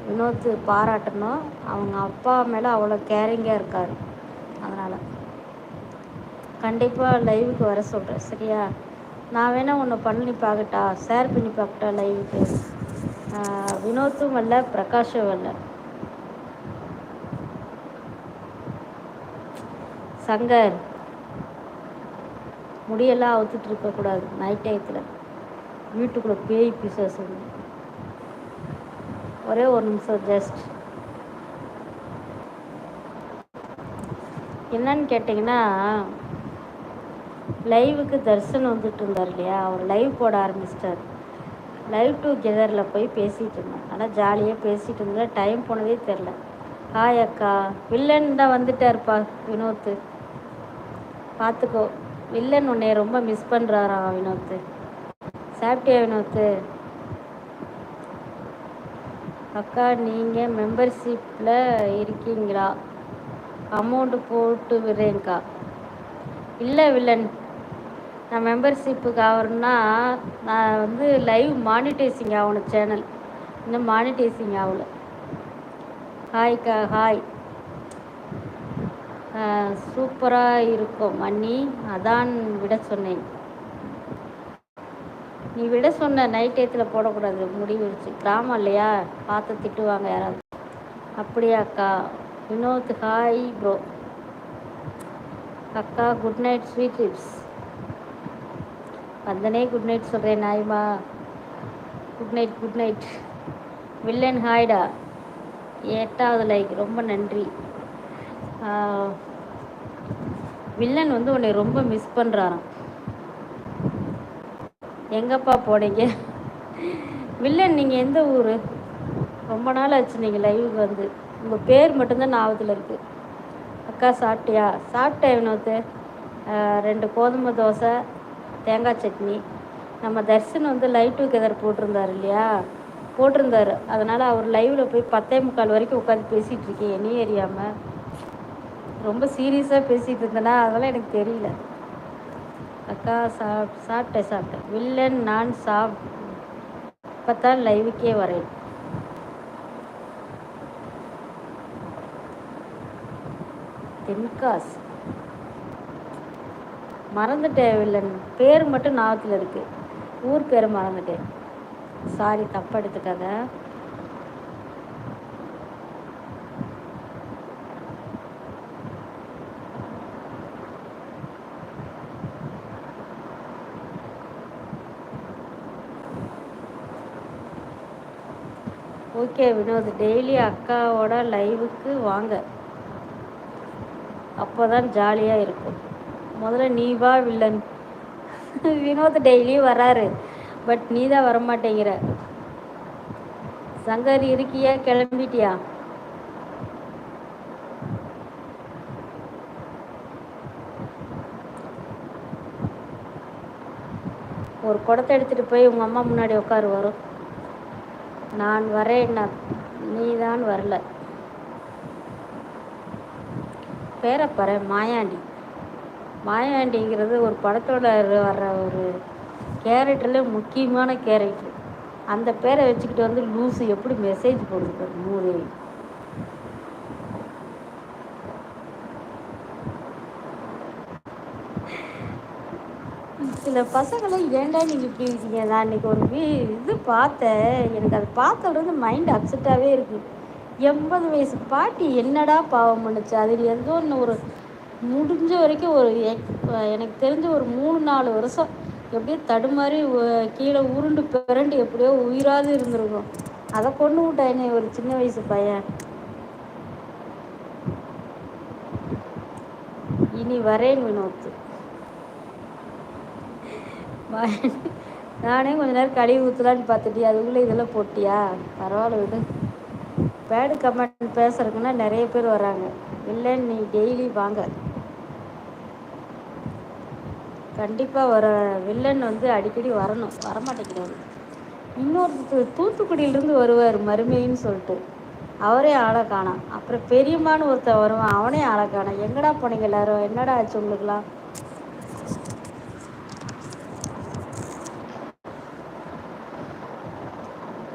வினோத் பாராட்டணும். அவங்க அப்பா மேலே அவ்வளோ கேரிங்காக இருக்கார். அதனால் கண்டிப்பாக லைவுக்கு வர சொல்கிறேன், சரியா? நான் வேணால் உன்னை பண்ணி பார்க்கட்டா, ஷேர் பண்ணி பார்க்கட்டா லைவுக்கு? வினோத்தும் வரல, பிரகாஷும் வரல. சங்கர், முடியெல்லாம் அவுத்துட்டு இருக்கக்கூடாது நைட் டயத்தில். வீட்டுக்குள்ளே பேய் பிசாசு. ஒரே ஒரு நிமிஷம் ஜஸ்ட். என்னன்னு கேட்டிங்கன்னா, லைவுக்கு தர்ஷன் வந்துட்டு இருந்தார் இல்லையா, அவர் லைவ் போட ஆரம்பிச்சிட்டார். லைவ் டுகெதரில் போய் பேசிகிட்டு இருந்தேன். ஆனால் ஜாலியாக பேசிகிட்டு இருந்தேன், டைம் போனதே தெரில. ஹாய் அக்கா. வில்லன் தான் வந்துட்டார்ப்பா வினோத்து, பார்த்துக்கோ. வில்லன் உன்னை ரொம்ப மிஸ் பண்ணுறாரா வினோத்து. சாப்பிட்டியா வினோத்து? அக்கா நீங்கள் மெம்பர்ஷிப்பில் இருக்கீங்களா? அமௌண்ட்டு போட்டு விடுறேங்க்கா. இல்லை வில்லன், நான் மெம்பர்ஷிப்புக்கு ஆகிறேன்னா நான் வந்து லைவ் மானிட்டைசிங் ஆகணும், சேனல் இன்னும் மானிட்டைசிங் ஆகலை. ஹாய்க்கா. ஹாய். சூப்பராக இருக்கும் அண்ணி, அதான் விட சொன்னேன். நீ விட சொன்ன நைட் டயத்தில் போடக்கூடாது, முடிவிடுச்சு. கிராமம் இல்லையா, பார்த்து திட்டுவாங்க யாராவது. அப்படியாக்கா. Vinod hi bro. அக்கா குட் நைட் ஸ்வீட் டிப்ஸ். வந்தனே குட் நைட் சொல்கிறேன் நாய்மா. Good night good night. Villain ஹாய்டா. 8வது லைக், ரொம்ப நன்றி. வில்லன் வந்து உன்னை ரொம்ப மிஸ் பண்ணுறாராம். எங்கப்பா போனீங்க வில்லன்? நீங்கள் எந்த ஊர்? ரொம்ப நாள் ஆச்சு நீங்கள் லைவுக்கு வந்து. உங்கள் பேர் மட்டும்தான் ஞாபகத்தில் இருக்குது. அக்கா சாப்பிட்டியா? சாப்பிட்டேன் வினோத்து. 2 கோதுமை தோசை, தேங்காய் சட்னி. நம்ம தர்ஷன் வந்து லைவ் டுகெதர் போட்டிருந்தாரு. அதனால் அவர் லைவில் போய் 10:45 வரைக்கும் உட்காந்து பேசிகிட்டு இருக்கேன், என்னையும் அறியாமல். ரொம்ப சீரியஸாக பேசிகிட்டு இருந்தேன்னா அதெல்லாம் எனக்கு தெரியல. அக்கா சாப்பிட்டேன். வில்லன் நான் இப்போத்தான் லைவுக்கே வரேன். தென்காசி மறந்துட்டேன் வில்லன், பேர் மட்டும் ஞாபகத்தில் இருக்குது, ஊர் பேரை மறந்துட்டேன். சாரி, தப்பாக எடுத்துக்காத. ஓகே வினோத், டெய்லி அக்காவோட லைவுக்கு வாங்க, அப்போ தான் ஜாலியாக இருக்கும். முதல்ல நீ வா வில்லன். வினோத் டெய்லியும் வராரு, பட் நீ தான் வரமாட்டேங்கிற. சங்கர் இருக்கியா, கிளம்பிட்டியா? ஒரு குடத்தை எடுத்துகிட்டு போய் உங்கள் அம்மா முன்னாடி உட்காரு, வரும். நான் வரேன், நீ தான் வரல. பேரை பாரு, மாயாண்டிங்கிறது ஒரு படத்தோட வர்ற ஒரு கேரக்டரில் முக்கியமான கேரக்டர். அந்த பேரை வச்சுக்கிட்டு வந்து லூஸு எப்படி மெசேஜ் போடுது மூதேவி. சில பசங்களாம் ஏன்டா நீங்கள் இப்படி இருக்கீங்க? நான் இன்றைக்கி ஒரு இது பார்த்தேன், எனக்கு அதை பார்த்த உடனே மைண்ட் அப்செட்டாகவே இருக்குது. 80 வயசு பாட்டி என்னடா பாவம் பண்ணுச்சு? அதில் ஏதோ ஒன்று ஒரு முடிஞ்ச வரைக்கும் ஒரு எனக்கு தெரிஞ்ச ஒரு 3-4 வருஷம் எப்படியோ தடுமாறி கீழே உருண்டு பிறண்டு எப்படியோ உயிராது இருந்திருக்கும். அதை கொண்டு விட்டானே ஒரு சின்ன வயசு பையன். இனி வரேன் வினோத். நானே கொஞ்ச நேரம் கழுவி ஊற்றலான்னு பார்த்துட்டியா, அதுக்குள்ளே இதெல்லாம் போட்டியா? பரவாயில்ல விடு. பேடு கமெண்ட் பேசுறதுக்குன்னா நிறைய பேர் வராங்க. இல்லை நீ டெய்லி வாங்க, கண்டிப்பாக வர. வில்லன் வந்து அடிக்கடி வரணும், வரமாட்டேங்கிறாரு. இன்னொருத்தர் தூத்துக்குடியிலேருந்து வருவார் மருமைன்னு சொல்லிட்டு, அவரே ஆளை காணாம். அப்புறம் பெரியம்மான்னு ஒருத்தர் வருவான், அவனே ஆளை காணாம். எங்கடா போனீங்க எல்லாரும்? என்னடா ஆச்சு உங்களுக்குலாம்?